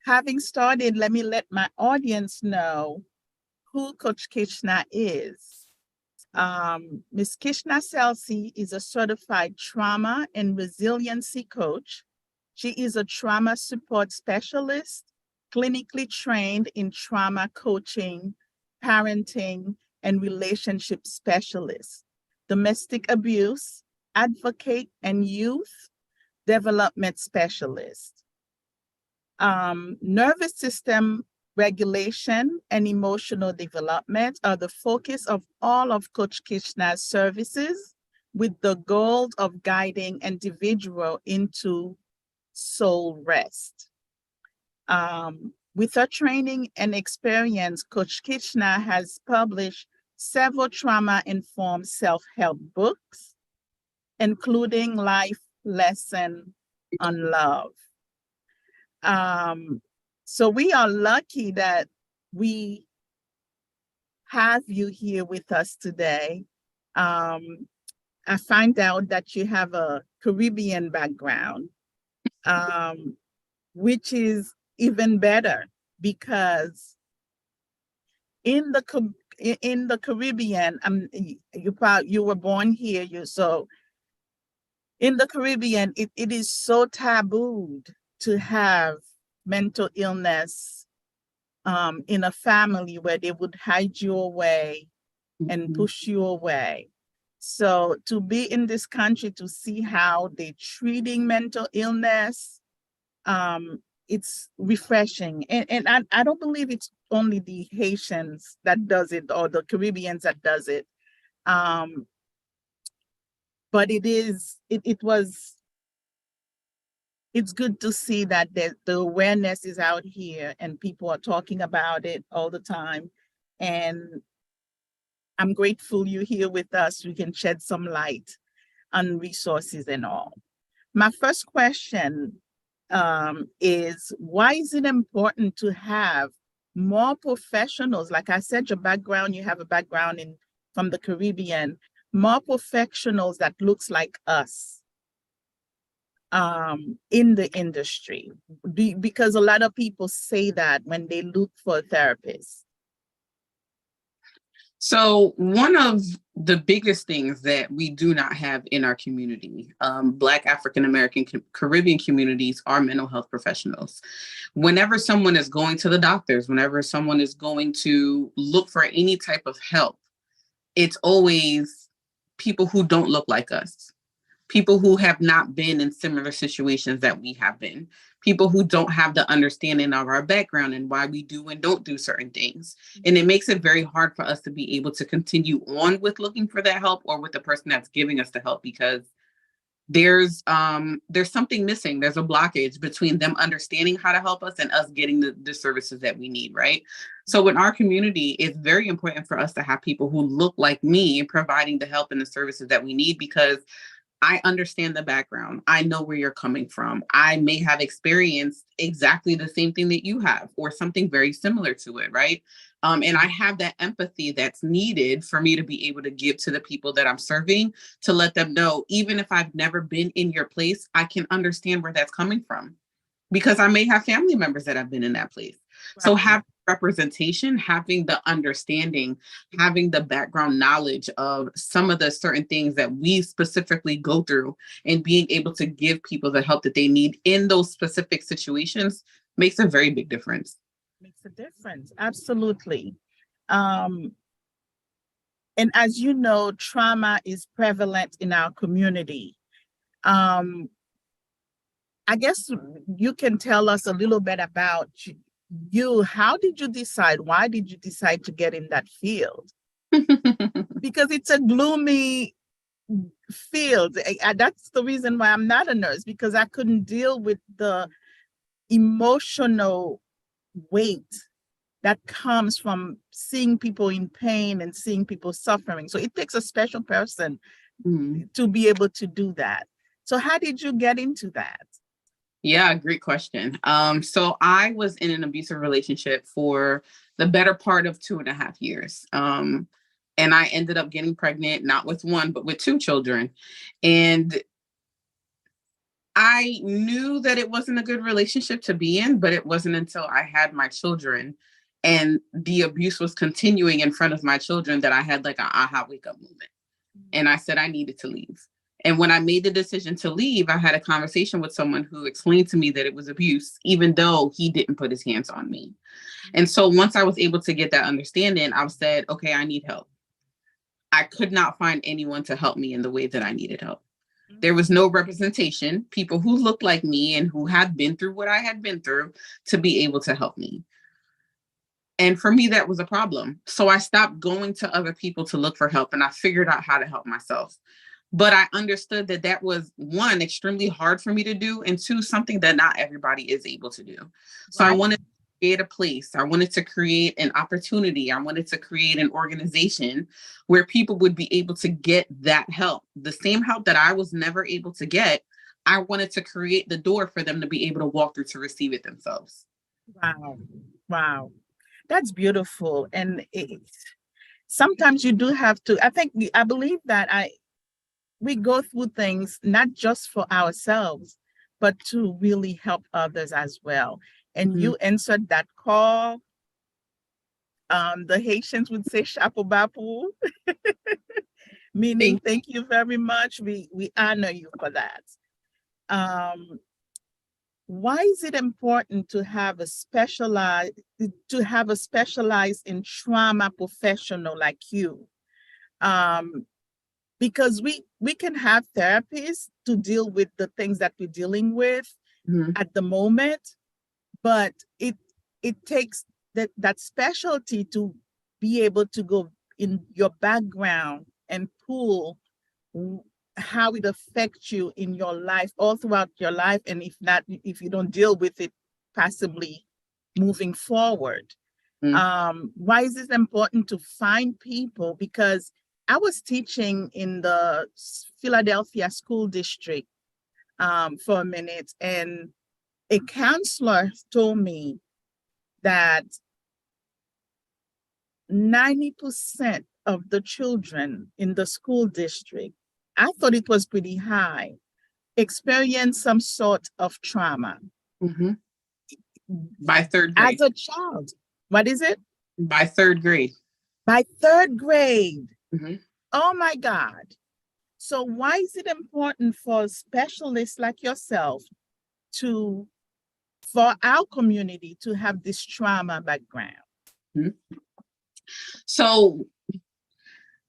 having started, let me let my audience know who Coach Kishna is. Ms. Kishna Selsi is a certified trauma and resiliency coach. She is a trauma support specialist, clinically trained in trauma coaching, parenting, and relationship specialist, domestic abuse advocate, and youth development specialist. Nervous system regulation and emotional development are the focus of all of Coach Kishna's services, with the goal of guiding individual into soul rest. With her training and experience, Coach Kishna has published several trauma-informed self-help books, including Life Lesson on Love. So we are lucky that we have you here with us today. I find out that you have a Caribbean background, which is even better because in the Caribbean, you were born here, so in the Caribbean, it is so tabooed to have mental illness in a family where they would hide you away and push you away. So to be in this country, to see how they're treating mental illness, it's refreshing. And I don't believe it's only the Haitians that does it or the Caribbeans that does it. But it's good to see that the awareness is out here and people are talking about it all the time. And I'm grateful you're here with us. We can shed some light on resources and all. My first question is, why is it important to have more professionals? Like I said, your background, you have a background from the Caribbean, more professionals that looks like us in the industry, because a lot of people say that when they look for a therapist. So one of the biggest things that we do not have in our community, Black African-American Caribbean communities, are mental health professionals. Whenever someone is going to the doctors, whenever someone is going to look for any type of help, it's always people who don't look like us, people who have not been in similar situations that we have been, people who don't have the understanding of our background and why we do and don't do certain things. And it makes it very hard for us to be able to continue on with looking for that help or with the person that's giving us the help, because there's something missing. There's a blockage between them understanding how to help us and us getting the services that we need, right? So in our community, it's very important for us to have people who look like me providing the help and the services that we need, because I understand the background. I know where you're coming from. I may have experienced exactly the same thing that you have, or something very similar to it, right? And I have that empathy that's needed for me to be able to give to the people that I'm serving, to let them know, even if I've never been in your place, I can understand where that's coming from, because I may have family members that have been in that place. Right. So having representation, having the understanding, having the background knowledge of some of the certain things that we specifically go through, and being able to give people the help that they need in those specific situations makes a very big difference. Makes a difference, absolutely. And as you know, trauma is prevalent in our community. I guess you can tell us a little bit about you. How did you decide? Why did you decide to get in that field? Because it's a gloomy field. That's the reason why I'm not a nurse, because I couldn't deal with the emotional weight that comes from seeing people in pain and seeing people suffering. So it takes a special person to be able to do that. So how did you get into that? Yeah, great question. So I was in an abusive relationship for the better part of 2.5 years. And I ended up getting pregnant, not with one, but with 2 children. And I knew that it wasn't a good relationship to be in, but it wasn't until I had my children and the abuse was continuing in front of my children that I had like an aha wake up moment. And I said I needed to leave. And when I made the decision to leave, I had a conversation with someone who explained to me that it was abuse, even though he didn't put his hands on me. And so once I was able to get that understanding, I said, okay, I need help. I could not find anyone to help me in the way that I needed help. There was no representation, people who looked like me and who had been through what I had been through to be able to help me. And for me, that was a problem. So I stopped going to other people to look for help and I figured out how to help myself. But I understood that that was, one, extremely hard for me to do, and two, something that not everybody is able to do. So I wanted to create a place. I wanted to create an opportunity. I wanted to create an organization where people would be able to get that help. The same help that I was never able to get, I wanted to create the door for them to be able to walk through to receive it themselves. Wow. Wow. That's beautiful. And sometimes you do have to, I believe that we go through things not just for ourselves, but to really help others as well. And you answered that call. The Haitians would say chapeau bapu, meaning thank you very much. We honor you for that. Why is it important to have a specialized in trauma professional like you? Because we can have therapists to deal with the things that we're dealing with at the moment, but it takes that specialty to be able to go in your background and pull how it affects you in your life, all throughout your life, and if you don't deal with it, possibly moving forward. Why is it important to find people? Because I was teaching in the Philadelphia school district for a minute, and a counselor told me that 90% of the children in the school district, I thought it was pretty high, experience some sort of trauma. By third grade. As a child. What is it? By third grade. By third grade. Oh my God. So why is it important for specialists like yourself for our community to have this trauma background? So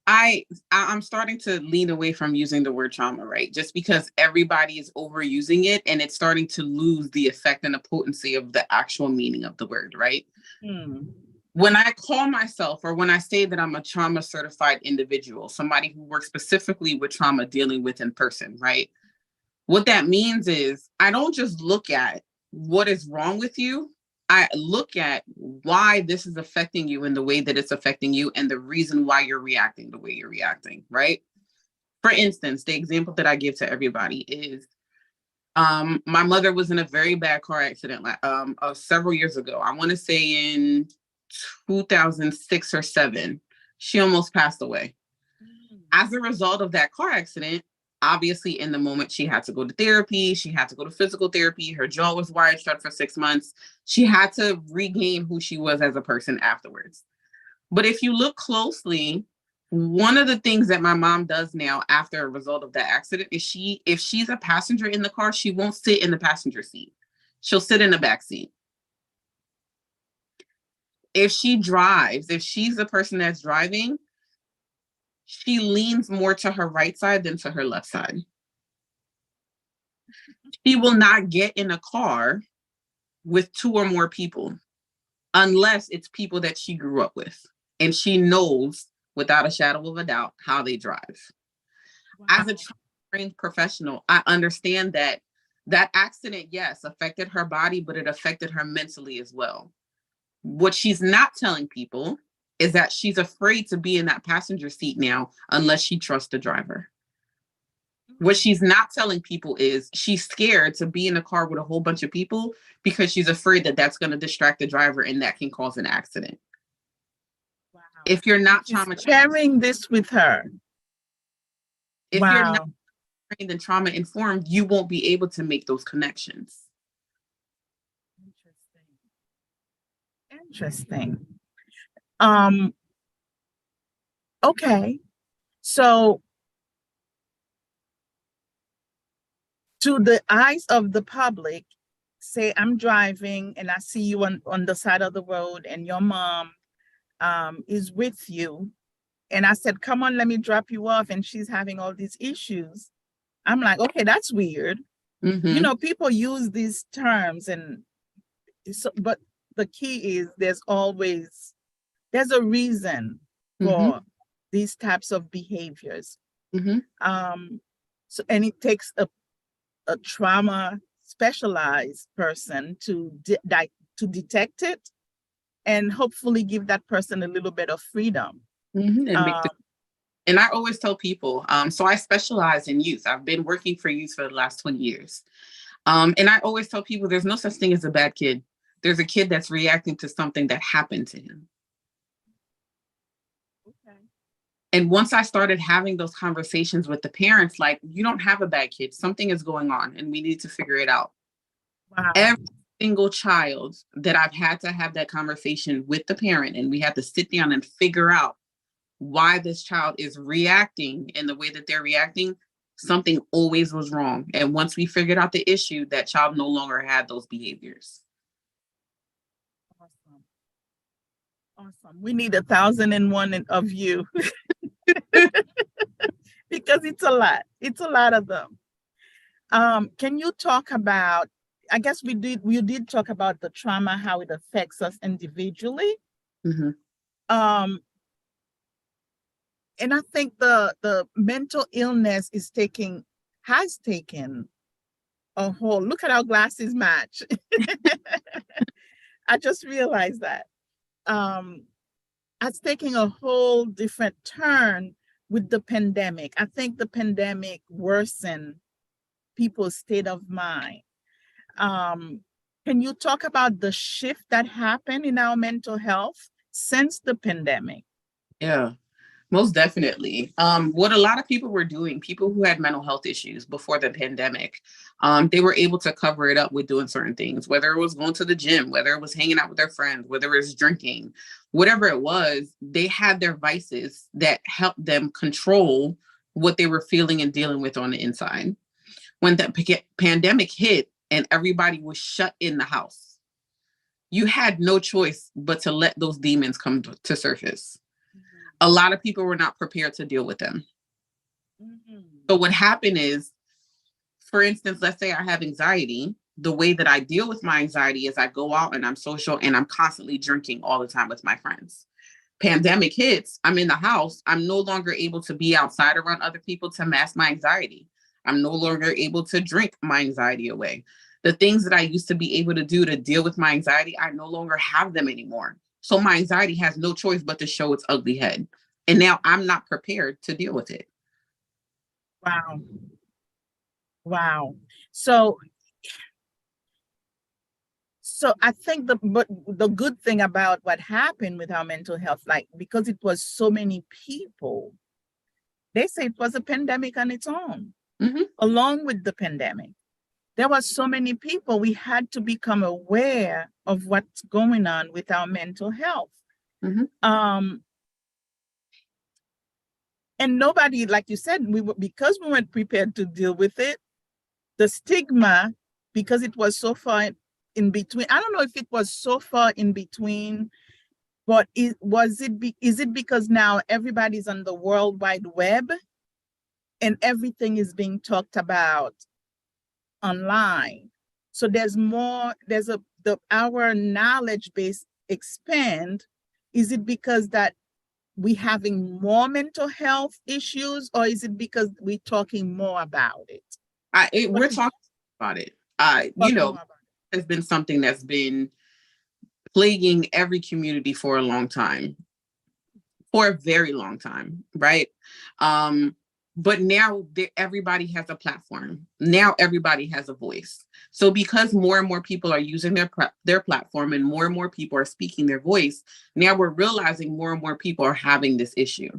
I'm starting to lean away from using the word trauma, right? Just because everybody is overusing it and it's starting to lose the effect and the potency of the actual meaning of the word, right? When I call myself, or when I say that I'm a trauma certified individual, somebody who works specifically with trauma dealing with in person, right? What that means is I don't just look at what is wrong with you. I look at why this is affecting you in the way that it's affecting you and the reason why you're reacting the way you're reacting, right? For instance, the example that I give to everybody is my mother was in a very bad car accident several years ago. I want to say in 2006 or 7. She almost passed away. As a result of that car accident, obviously, in the moment, she had to go to therapy. She had to go to physical therapy. Her jaw was wired shut for 6 months. She had to regain who she was as a person afterwards. But if you look closely, one of the things that my mom does now after a result of that accident is if she's a passenger in the car, she won't sit in the passenger seat. She'll sit in the back seat. If she drives, if she's the person that's driving, she leans more to her right side than to her left side. She will not get in a car with 2 or more people unless it's people that she grew up with. And she knows without a shadow of a doubt how they drive. Wow. As a trained professional, I understand that accident, yes, affected her body, but it affected her mentally as well. What she's not telling people is that she's afraid to be in that passenger seat now unless she trusts the driver. What she's not telling people is she's scared to be in a car with a whole bunch of people because she's afraid that that's going to distract the driver and that can cause an accident. Wow. If you're not traumatized, sharing this with her. If you're not trained and trauma informed, you won't be able to make those connections. Interesting. Okay. So to the eyes of the public, say I'm driving and I see you on the side of the road and your mom is with you. And I said, come on, let me drop you off. And she's having all these issues. I'm like, okay, that's weird. You know, people use these terms and so, but the key is there's a reason for these types of behaviors. So, and it takes a trauma specialized person to detect it and hopefully give that person a little bit of freedom. And I always tell people, so I specialize in youth. I've been working for youth for the last 20 years. And I always tell people there's no such thing as a bad kid. There's a kid that's reacting to something that happened to him. Okay. And once I started having those conversations with the parents, like, you don't have a bad kid. Something is going on and we need to figure it out. Wow. Every single child that I've had to have that conversation with the parent, and we had to sit down and figure out why this child is reacting in the way that they're reacting, something always was wrong. And once we figured out the issue, that child no longer had those behaviors. Awesome. We need 1,001 of you because it's a lot. It's a lot of them. Can you talk about, I guess we did talk about the trauma, how it affects us individually. And I think the mental illness has taken a whole, look at our glasses match. I just realized that. It's taking a whole different turn with the pandemic. I think the pandemic worsened people's state of mind. Can you talk about the shift that happened in our mental health since the pandemic? Yeah. Most definitely. What a lot of people were doing, people who had mental health issues before the pandemic, they were able to cover it up with doing certain things, whether it was going to the gym, whether it was hanging out with their friends, whether it was drinking, whatever it was, they had their vices that helped them control what they were feeling and dealing with on the inside. When the pandemic hit and everybody was shut in the house, you had no choice but to let those demons come to surface. A lot of people were not prepared to deal with them. So what happened is, for instance, let's say I have anxiety. The way that I deal with my anxiety is I go out and I'm social and I'm constantly drinking all the time with my friends. Pandemic hits, I'm in the house. I'm no longer able to be outside around other people to mask my anxiety. I'm no longer able to drink my anxiety away. The things that I used to be able to do to deal with my anxiety, I no longer have them anymore. So my anxiety has no choice but to show its ugly head. And now I'm not prepared to deal with it. Wow. Wow. So I think the good thing about what happened with our mental health, like, because it was so many people, they say it was a pandemic on its own. Along with the pandemic, there were so many people, we had to become aware of what's going on with our mental health. And nobody, like you said, because we weren't prepared to deal with it, the stigma, because it was so far in between. I don't know if it was so far in between, but is it because now everybody's on the World Wide Web and everything is being talked about online? So our knowledge base expand. Is it because that we having more mental health issues, or is it because we're talking more about it? We're talking about it. Has been something that's been plaguing every community for a long time, for a very long time, right? But now everybody has a platform. Now everybody has a voice. So because more and more people are using their platform and more people are speaking their voice, now we're realizing more and more people are having this issue.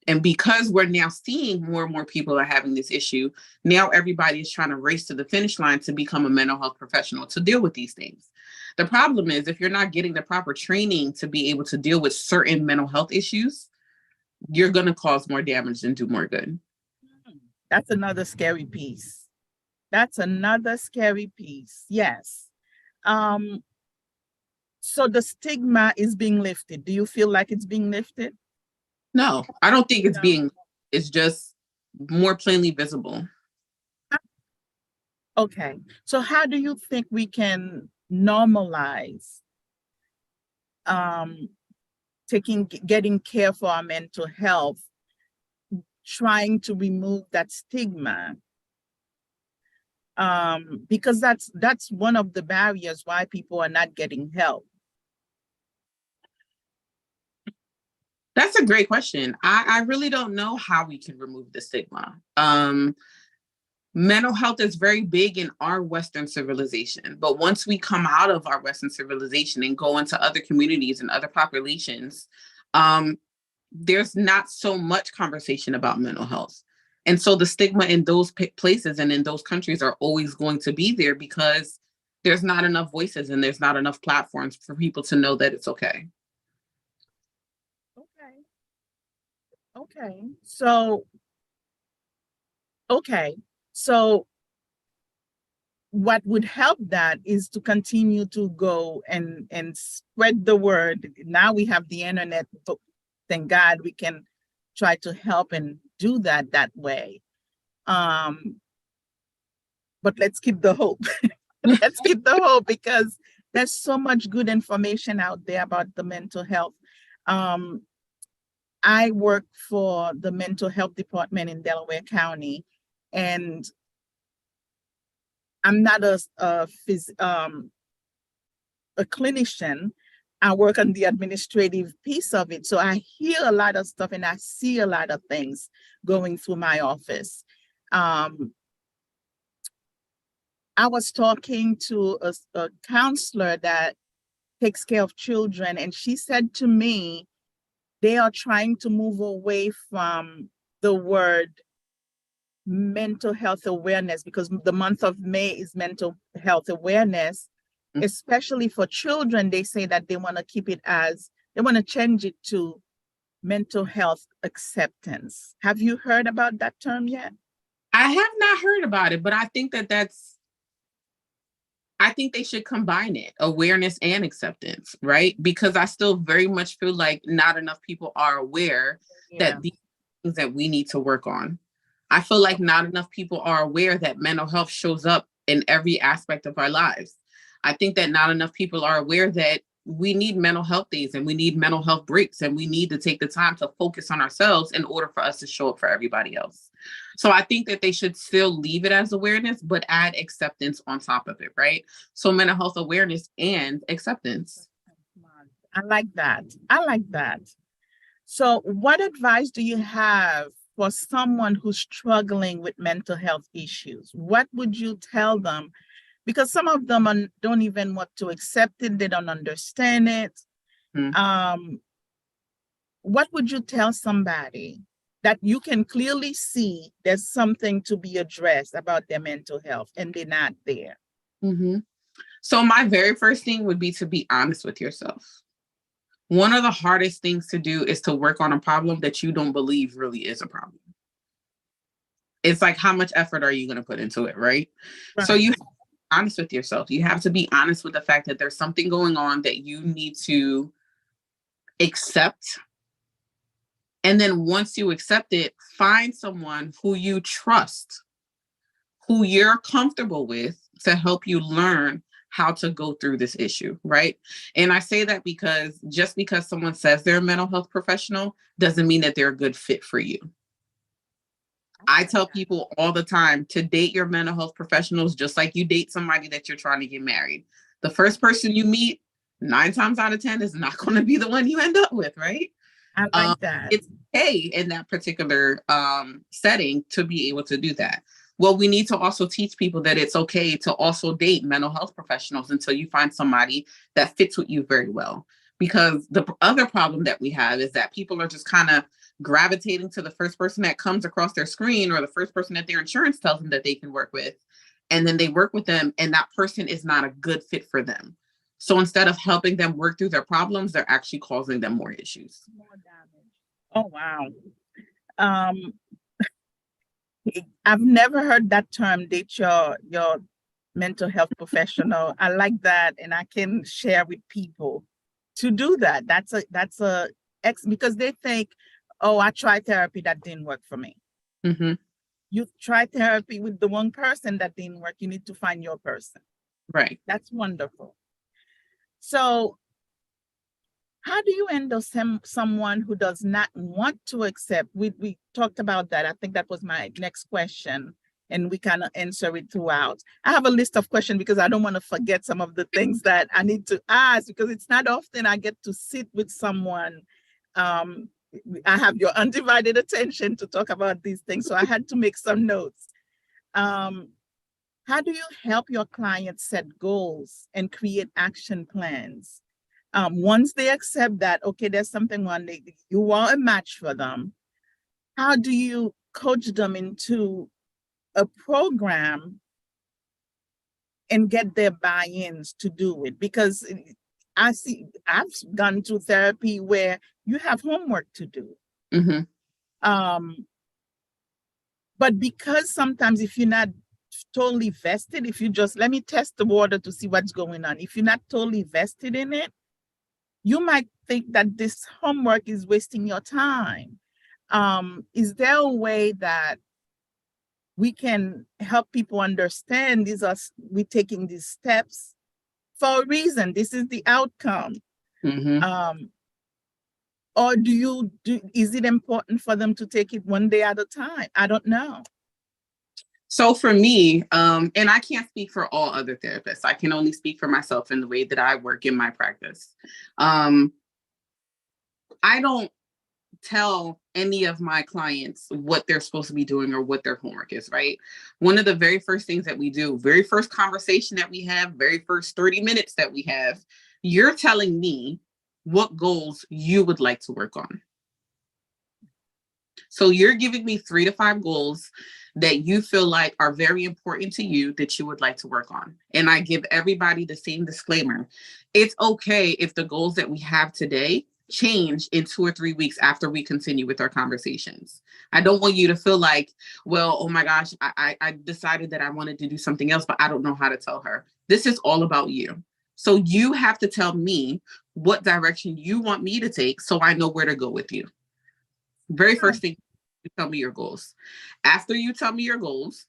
And because we're now seeing more and more people are having this issue, now everybody is trying to race to the finish line to become a mental health professional to deal with these things. The problem is if you're not getting the proper training to be able to deal with certain mental health issues, you're going to cause more damage than do more good. That's another scary piece. That's another scary piece. Yes. So the stigma is being lifted. Do you feel like it's being lifted? No, I don't think it's No. it's just more plainly visible. Okay. So how do you think we can normalize getting care for our mental health, trying to remove that stigma? Because that's one of the barriers why people are not getting help. That's a great question. I really don't know how we can remove the stigma. Mental health is very big in our Western civilization, but once we come out of our Western civilization and go into other communities and other populations, there's not so much conversation about mental health. And so the stigma in those places and in those countries are always going to be there because there's not enough voices and there's not enough platforms for people to know that it's okay. Okay. So what would help that is to continue to go and spread the word. Now we have the internet. Thank God we can try to help and do that way. But let's keep the hope. Let's keep the hope because there's so much good information out there about the mental health. I work for the mental health department in Delaware County, and I'm not a clinician. I work on the administrative piece of it. So I hear a lot of stuff and I see a lot of things going through my office. I was talking to a counselor that takes care of children, and she said to me, they are trying to move away from the word mental health awareness because the month of May is mental health awareness, especially for children. They say that they want to keep it they want to change it to mental health acceptance. Have you heard about that term yet? I have not heard about it, but I think I think they should combine it, awareness and acceptance, right? Because I still very much feel like not enough people are aware that these things that we need to work on. I feel like not enough people are aware that mental health shows up in every aspect of our lives. I think that not enough people are aware that we need mental health days and we need mental health breaks and we need to take the time to focus on ourselves in order for us to show up for everybody else. So I think that they should still leave it as awareness, but add acceptance on top of it, right? So mental health awareness and acceptance. I like that. I like that. So what advice do you have for someone who's struggling with mental health issues? What would you tell them? Because some of them don't even want to accept it. They don't understand it. What would you tell somebody that you can clearly see there's something to be addressed about their mental health and they're not there? So my very first thing would be to be honest with yourself. One of the hardest things to do is to work on a problem that you don't believe really is a problem. It's like, how much effort are you going to put into it, right? So you have to be honest with yourself. You have to be honest with the fact that there's something going on that you need to accept. And then once you accept it, find someone who you trust, who you're comfortable with to help you learn how to go through this issue, right? And I say that because just because someone says they're a mental health professional doesn't mean that they're a good fit for you. I tell people all the time to date your mental health professionals just like you date somebody that you're trying to get married. The first person you meet, 9 times out of 10, is not going to be the one you end up with, right? I like that. It's okay in that particular setting to be able to do that. Well, we need to also teach people that it's okay to also date mental health professionals until you find somebody that fits with you very well. Because the other problem that we have is that people are just kind of gravitating to the first person that comes across their screen or the first person that their insurance tells them that they can work with. And then they work with them and that person is not a good fit for them. So instead of helping them work through their problems, they're actually causing them more issues. More damage. Oh, wow. Um, I've never heard that term, date your mental health professional. I like that, and I can share with people to do that. That's a because they think, oh, I tried therapy, that didn't work for me. Mm-hmm. You tried therapy with the one person that didn't work. You need to find your person. Right. That's wonderful. So how do you handle someone who does not want to accept? We talked about that. I think that was my next question, and we kind of answer it throughout. I have a list of questions because I don't want to forget some of the things that I need to ask, because it's not often I get to sit with someone. I have your undivided attention to talk about these things, so I had to make some notes. How do you help your clients set goals and create action plans? Once they accept that, okay, there's something wrong, you are a match for them, how do you coach them into a program and get their buy-ins to do it? Because I've gone to therapy where you have homework to do. Mm-hmm. But because sometimes if you're not totally vested, if you just, let me test the water to see what's going on, if you're not totally vested in it, you might think that this homework is wasting your time. Is there a way that we can help people understand we're taking these steps for a reason? This is the outcome. Mm-hmm. Or is it important for them to take it one day at a time? I don't know. So for me, and I can't speak for all other therapists, I can only speak for myself in the way that I work in my practice. I don't tell any of my clients what they're supposed to be doing or what their homework is, right? One of the very first things that we do, very first conversation that we have, very first 30 minutes that we have, you're telling me what goals you would like to work on. So you're giving me 3 to 5 goals that you feel like are very important to you that you would like to work on. And I give everybody the same disclaimer. It's okay if the goals that we have today change in 2 or 3 weeks after we continue with our conversations. I don't want you to feel like, well, oh my gosh, I decided that I wanted to do something else, but I don't know how to tell her. This is all about you. So you have to tell me what direction you want me to take so I know where to go with you. Very first thing, you tell me your goals. After you tell me your goals,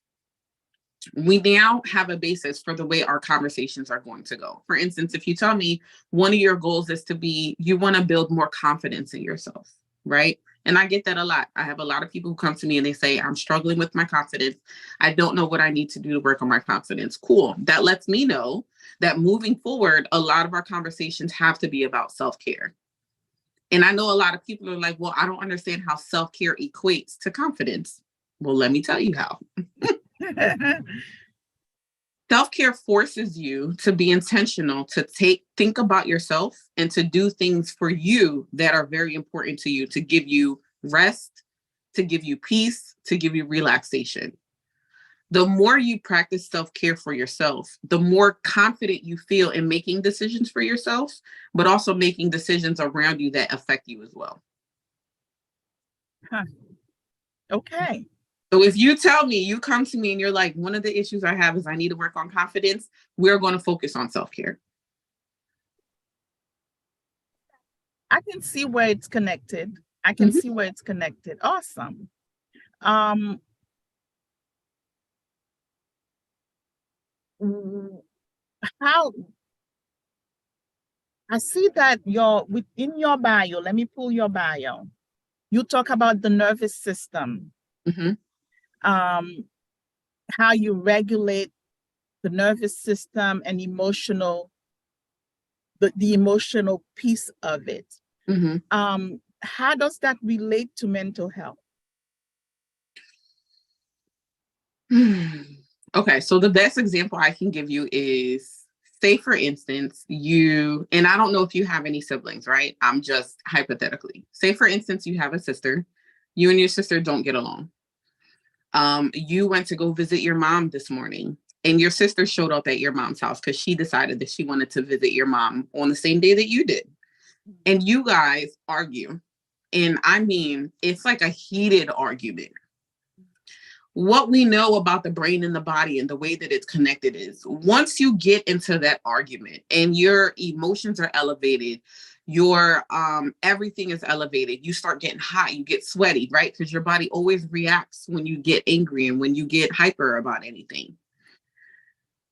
we now have a basis for the way our conversations are going to go. For instance, if you tell me one of your goals is to be, you want to build more confidence in yourself, right? And I get that a lot. I have a lot of people who come to me and they say, I'm struggling with my confidence. I don't know what I need to do to work on my confidence. Cool. That lets me know that moving forward, a lot of our conversations have to be about self-care. And I know a lot of people are like, well, I don't understand how self-care equates to confidence. Well, let me tell you how. Self-care forces you to be intentional, to think about yourself and to do things for you that are very important to you, to give you rest, to give you peace, to give you relaxation. The more you practice self-care for yourself, the more confident you feel in making decisions for yourself, but also making decisions around you that affect you as well. Huh. Okay. So if you tell me, you come to me and you're like, one of the issues I have is I need to work on confidence, we're going to focus on self-care. I can see where it's connected. I can see where it's connected. Awesome. How I see that within your bio, let me pull your bio. You talk about the nervous system, how you regulate the nervous system and the emotional piece of it. How does that relate to mental health? Okay, so the best example I can give you is, say for instance, and I don't know if you have any siblings, right? I'm just hypothetically. Say for instance, you have a sister You and your sister don't get along. You went to go visit your mom this morning, and your sister showed up at your mom's house because she decided that she wanted to visit your mom on the same day that you did. And you guys argue. And I mean, it's like a heated argument. What we know about the brain and the body and the way that it's connected is once you get into that argument and your emotions are elevated, your everything is elevated, you start getting hot, you get sweaty, right? Because your body always reacts when you get angry and when you get hyper about anything.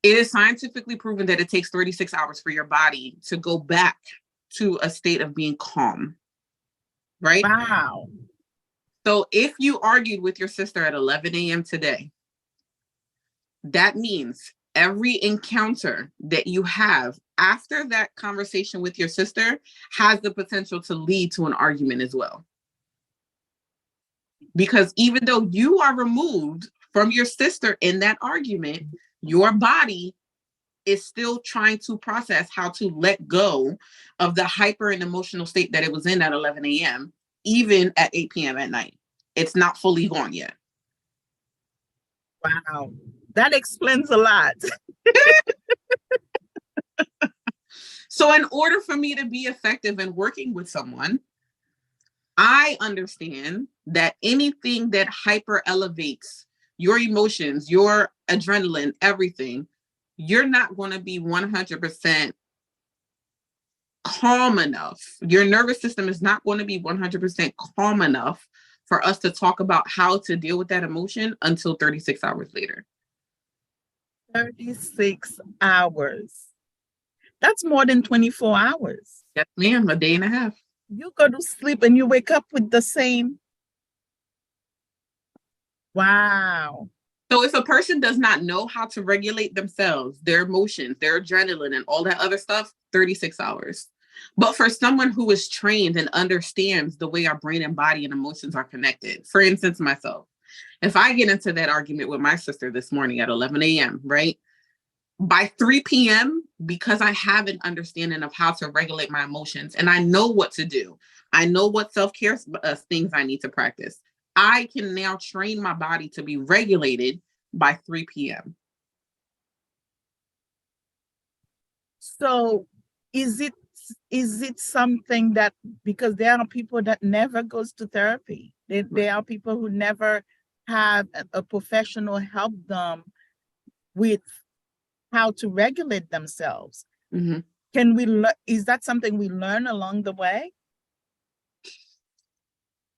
It is scientifically proven that it takes 36 hours for your body to go back to a state of being calm, right? Wow. So if you argued with your sister at 11 a.m. today, that means every encounter that you have after that conversation with your sister has the potential to lead to an argument as well. Because even though you are removed from your sister in that argument, your body is still trying to process how to let go of the hyper and emotional state that it was in at 11 a.m., even at 8 p.m. at night. It's not fully gone yet. Wow. That explains a lot. So in order for me to be effective in working with someone, I understand that anything that hyper elevates your emotions, your adrenaline, everything, you're not going to be 100% calm enough. Your nervous system is not going to be 100% calm enough for us to talk about how to deal with that emotion until 36 hours later. 36 hours. That's more than 24 hours. Yes, ma'am, a day and a half. You go to sleep and you wake up with the same. Wow. So if a person does not know how to regulate themselves, their emotions, their adrenaline, and all that other stuff, 36 hours. But for someone who is trained and understands the way our brain and body and emotions are connected, for instance, myself, if I get into that argument with my sister this morning at 11 a.m., right? By 3 p.m., because I have an understanding of how to regulate my emotions and I know what to do, I know what self-care things I need to practice, I can now train my body to be regulated by 3 p.m. So is it something that, because there are people that never goes to therapy, there are people who never have a professional help them with how to regulate themselves. Mm-hmm. Is that something we learn along the way?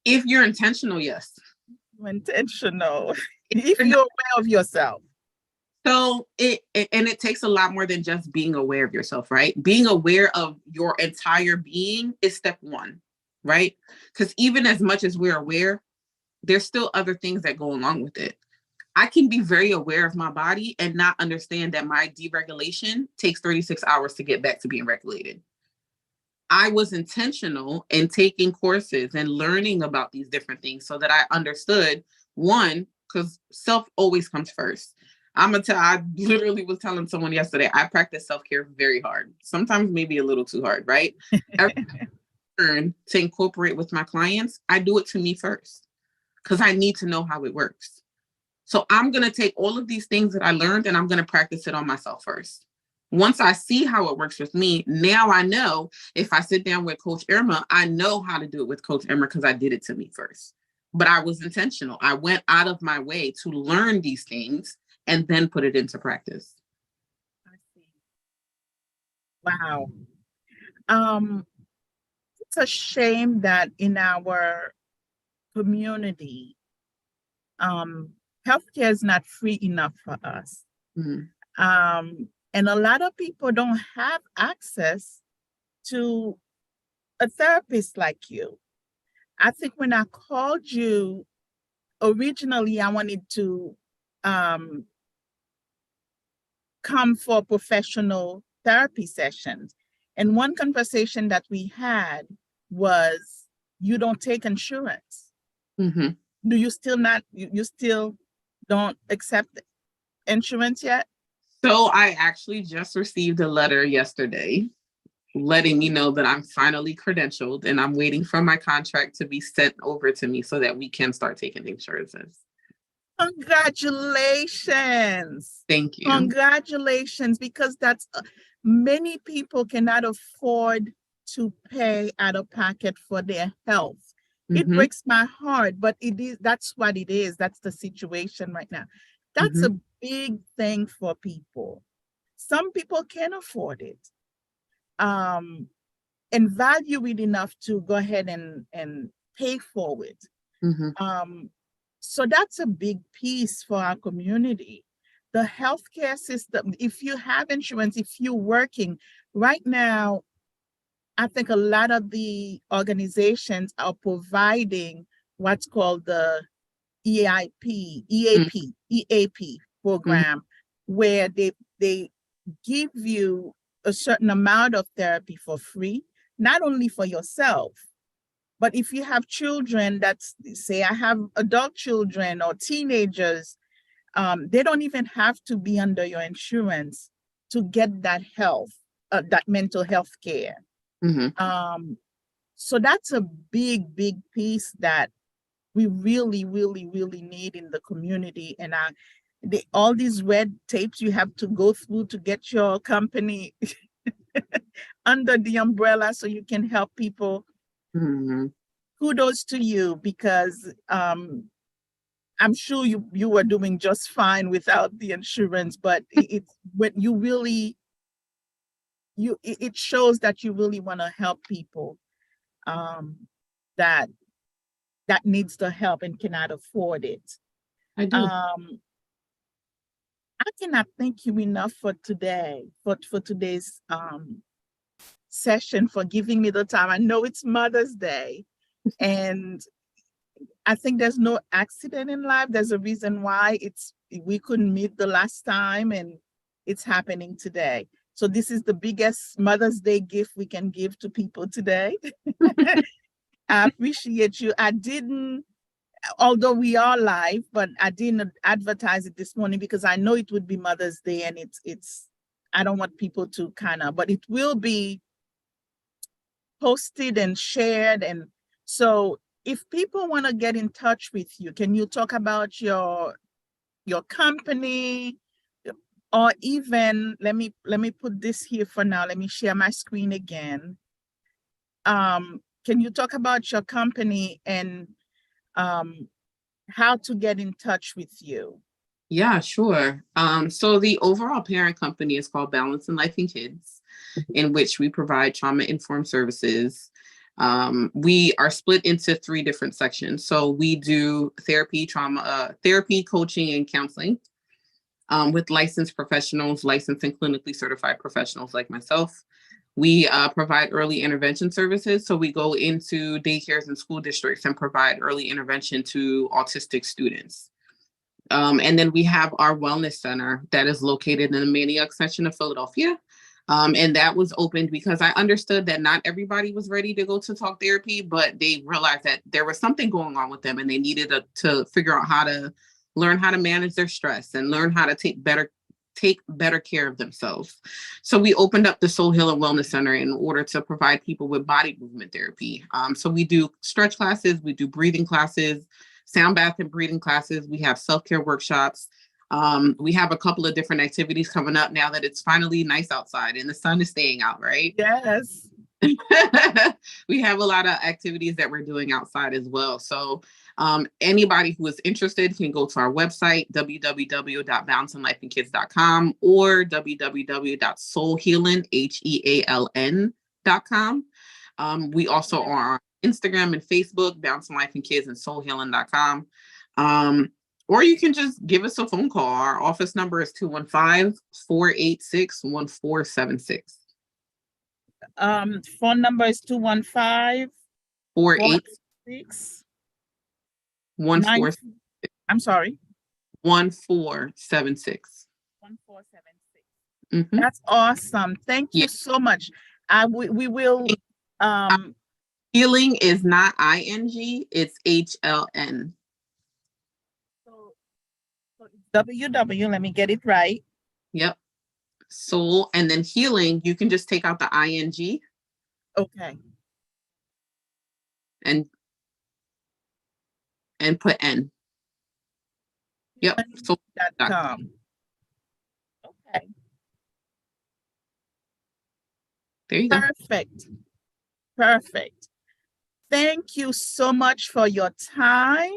If you're intentional, yes. Intentional. If you're aware of yourself. So it takes a lot more than just being aware of yourself, right? Being aware of your entire being is step one, right? Because even as much as we're aware, there's still other things that go along with it. I can be very aware of my body and not understand that my deregulation takes 36 hours to get back to being regulated. I was intentional in taking courses and learning about these different things so that I understood, one, because self always comes first. I literally was telling someone yesterday, I practice self-care very hard. Sometimes maybe a little too hard, right? Every turn to incorporate with my clients, I do it to me first because I need to know how it works. So I'm going to take all of these things that I learned and I'm going to practice it on myself first. Once I see how it works with me, now I know if I sit down with Coach Irma, I know how to do it with Coach Irma because I did it to me first. But I was intentional. I went out of my way to learn these things and then put it into practice. I see. Wow. It's a shame that in our community, healthcare is not free enough for us. Mm-hmm. And a lot of people don't have access to a therapist like you. I think when I called you originally, I wanted to come for professional therapy sessions. And one conversation that we had was, you don't take insurance. Mm-hmm. Do you still not, you still don't accept insurance yet? So I actually just received a letter yesterday letting me know that I'm finally credentialed and I'm waiting for my contract to be sent over to me so that we can start taking insurances. Congratulations. Thank you. Congratulations, because that's many people cannot afford to pay out of pocket for their health. It Mm-hmm. breaks my heart, but that's what it is. That's the situation right now. That's Mm-hmm. a big thing for people. Some people can afford it. And value it enough to go ahead and pay for it. Mm-hmm. So that's a big piece for our community. The healthcare system, if you have insurance, if you're working right now, I think a lot of the organizations are providing what's called the EAP Mm-hmm. program, where they give you a certain amount of therapy for free, not only for yourself, but if you have children, that's, say I have adult children or teenagers, they don't even have to be under your insurance to get that that mental health care. Mm-hmm. So that's a big, big piece that we really, really, really need in the community. And all these red tapes you have to go through to get your company under the umbrella so you can help people. Mm-hmm. Kudos to you, because I'm sure you were doing just fine without the insurance, but it's when you really it shows that you really want to help people um, that needs the help and cannot afford it. I do. Um, I cannot thank you enough for today, for today's session, for giving me the time. I know it's Mother's Day, and I think there's no accident in life. There's a reason why we couldn't meet the last time, and it's happening today. So this is the biggest Mother's Day gift we can give to people today. I appreciate you. I didn't, although we are live, but I didn't advertise it this morning because I know it would be Mother's Day, and I don't want people to but it will be posted and shared. And so if people want to get in touch with you, can you talk about your company, or even let me put this here for now. Let me share my screen again. Can you talk about your company and how to get in touch with you? Yeah, sure. So the overall parent company is called Balance in Life and Kids, in which we provide trauma-informed services. We are split into 3 different sections. So we do therapy, therapy, coaching, and counseling with licensed professionals, licensed and clinically certified professionals like myself. We provide early intervention services. So we go into daycares and school districts and provide early intervention to autistic students. And then we have our wellness center that is located in the Maniac section of Philadelphia. And that was opened because I understood that not everybody was ready to go to talk therapy, but they realized that there was something going on with them and they needed to figure out how to learn how to manage their stress and learn how to take better care of themselves. So we opened up the Soul Healing Wellness Center in order to provide people with body movement therapy. So we do stretch classes, we do breathing classes, sound bath and breathing classes. We have self-care workshops. We have a couple of different activities coming up now that it's finally nice outside and the sun is staying out, right? Yes. We have a lot of activities that we're doing outside as well. So anybody who is interested can go to our website, www.balanceinlifeandkids.com or www.soulhealing.com. We also are on Instagram and Facebook, Balancing Life and Kids, and soulhealing.com. Or you can just give us a phone call. Our office number is 215-486-1476. Phone number is 215 486 I'm sorry. 1476. 1476. Mm-hmm. That's awesome. Thank you so much. We will Healing is not ING, it's HLN. So WW, let me get it right. Yep. soul, and then healing, you can just take out the ing Okay. and put n. Yep. So .com. Okay. there you go. Perfect. Perfect. Thank you so much for your time.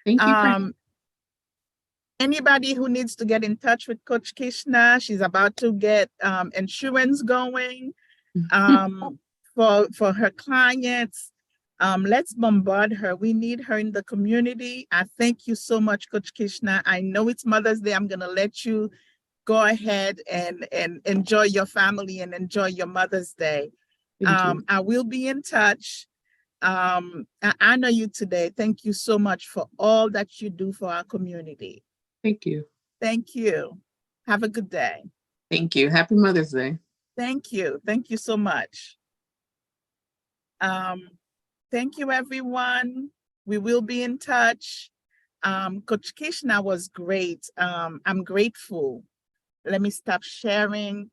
Thank you for Anybody who needs to get in touch with Coach Kishna, she's about to get insurance going for her clients. Let's bombard her. We need her in the community. I thank you so much, Coach Kishna. I know it's Mother's Day. I'm gonna let you go ahead and enjoy your family and enjoy your Mother's Day. I will be in touch. I honor you today. Thank you so much for all that you do for our community. Thank you. Thank you. Have a good day. Thank you. Happy Mother's Day. Thank you. Thank you so much. Thank you, everyone. We will be in touch. Coach Kishna was great. I'm grateful. Let me stop sharing.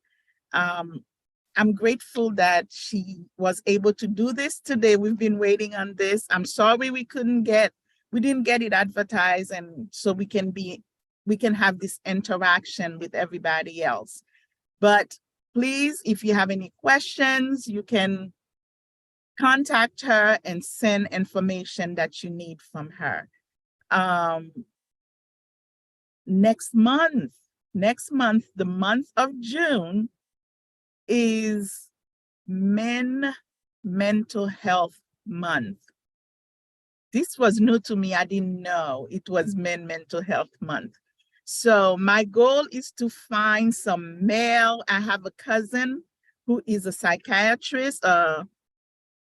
I'm grateful that she was able to do this today. We've been waiting on this. I'm sorry we didn't get it advertised, and so we can have this interaction with everybody else. But please, if you have any questions, you can contact her and send information that you need from her. Next month, the month of June, is Men Mental Health Month. This was new to me. I didn't know it was Men Mental Health Month. So my goal is to find some male. I have a cousin who is a psychiatrist.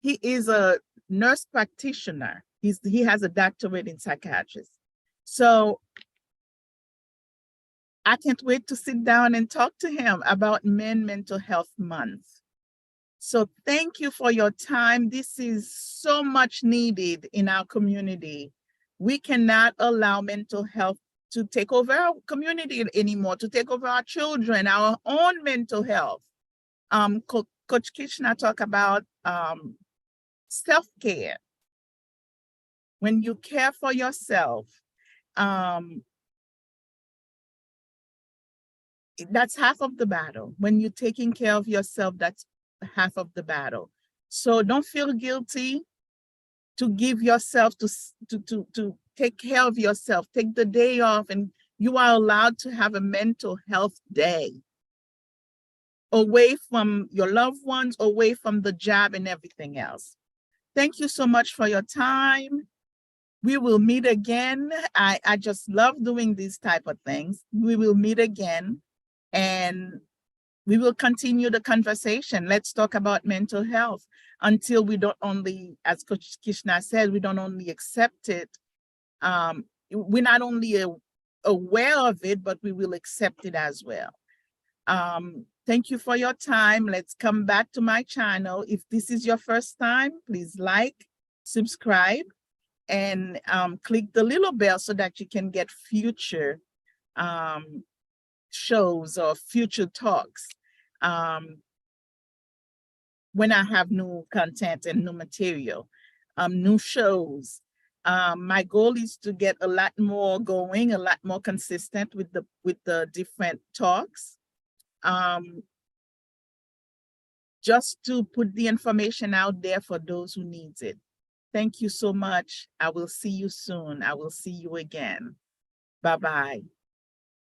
He is a nurse practitioner. He has a doctorate in psychiatry. So I can't wait to sit down and talk to him about Men Mental Health Month. So thank you for your time. This is so much needed in our community. We cannot allow mental health to take over our community anymore, to take over our children, our own mental health. Coach Kishna talked about self-care. When you care for yourself, that's half of the battle. When you're taking care of yourself, that's half of the battle. So don't feel guilty to give yourself to take care of yourself. Take the day off, and you are allowed to have a mental health day away from your loved ones, away from the job and everything else. Thank you so much for your time. We will meet again. I just love doing these type of things. We will meet again, and we will continue the conversation. Let's talk about mental health until we don't only, as Coach Kishna said, we don't only accept it. We're not only aware of it, but we will accept it as well. Thank you for your time. Let's come back to my channel. If this is your first time, please like, subscribe, and click the little bell so that you can get future shows or future talks when I have new content and new material, new shows. My goal is to get a lot more going, a lot more consistent with the different talks. Just to put the information out there for those who needs it. Thank you so much. I will see you soon. I will see you again. Bye-bye.